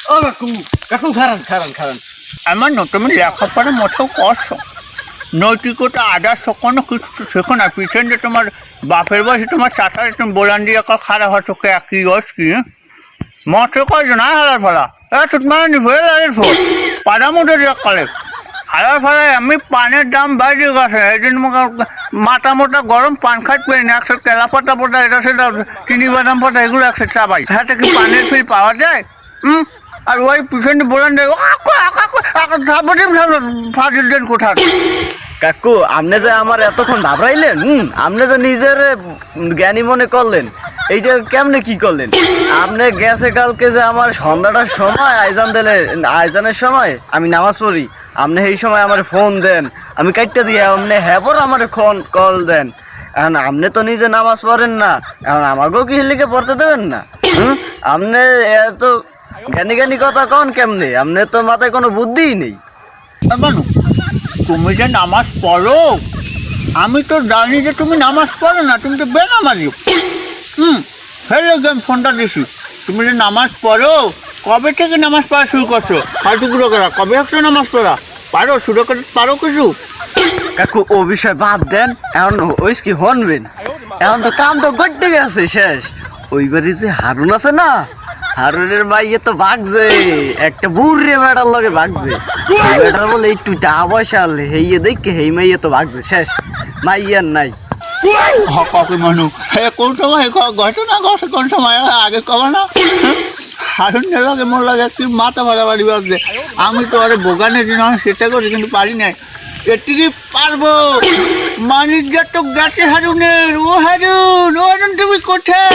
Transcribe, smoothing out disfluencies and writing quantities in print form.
ও কাকু কাকু খারান খারান খারান আমার না তুমি লেখাপড়া মোটেও করছো নৈতিকতা আদর্শ কোনো কিছু তো শেখো না পিছন যে তোমার বাপের বয়সে তোমার চাটারে তুমি বোলান দিয়ে খারাপ হচ্ছ কে কি বয়স কি মঠে কয়জন না হালার ফলা মানে নি ভয়ে লাগে ফোর পাড়া মধ্যে কালে হালার ফলায় আমি পানের দাম বাইরে গেছে এই দিন মাথা মোটা গরম পান খাট পেয়ে না একশো কেলা পাতা পোটা এটা সেটা চিনি বাদাম পাতা এগুলো একশো চাবাই হাতে কি পানের ফিল পাওয়া যায় আর ওই পিছনে বলেন ফাজিল দেন কোথায় কাকু আপনি যে আমার এতক্ষণ ভাবরাইলেন আপনি যে নিজের জ্ঞানী মনে করলেন এইটা কেমনে কি করলেন আপনি গেছে কালকে যে আমার সন্ধ্যাটার সময় আইজানের সময় আমি নামাজ পড়ি আপনি এই সময় আমার ফোন দেন আমি কাটটা দিয়ে আপনি হ্যাপর আমার ফোন কল দেন এখন আপনি তো নিজে নামাজ পড়েন না এখন আমাকেও কি লিখে পড়তে দেবেন না আপনি এত জ্ঞানী জ্ঞানী কথা কন কেমনে আপনি তো মাথায় কোনো বুদ্ধিই নেই। বানু তুমি যে নামাজ পড়ো আমি তো জানি যে তুমি নামাজ পড়ো না তুমি তো বেনামাজি ফেলে আমি ফোনটা দিছি তুমি যে নামাজ পড়ো কবে থেকে নামাজ পড়া শুরু করছো হাঁটুগুলো করা কবে হচ্ছে নামাজ পড়া পারো শুরু করতে পারো কিছু? কাকু ও বিষয় বাদ দেন এখন ওই কি হনবেন এখন তো কাম তো করতে গেছে শেষ ওইবারে যে হারুন আছে না হারুনের মাইয়ে তো ভাগছে একটা বুড়ে বেড়ার লগে ভাগছে বেটার বলে একটু টাকা পয়সা আনলে হেইয়ে দেখে হেই মাইয়ে তো ভাগছে শেষ মাইয়ার নাই কাকে মানু কোন সময় ঘটনা ঘটে কোন সময় আগে কবে না হারুনের লগে মোর লাগে একটু মাথা ভাড়াবাড়ি বাজছে আমি তো আরে বোগানের জন্য সেটা করি কিন্তু পারি নাই এটিকে পারবো মানিজ্য তো গেছে হারুনের ও হারুন তুমি কোথায়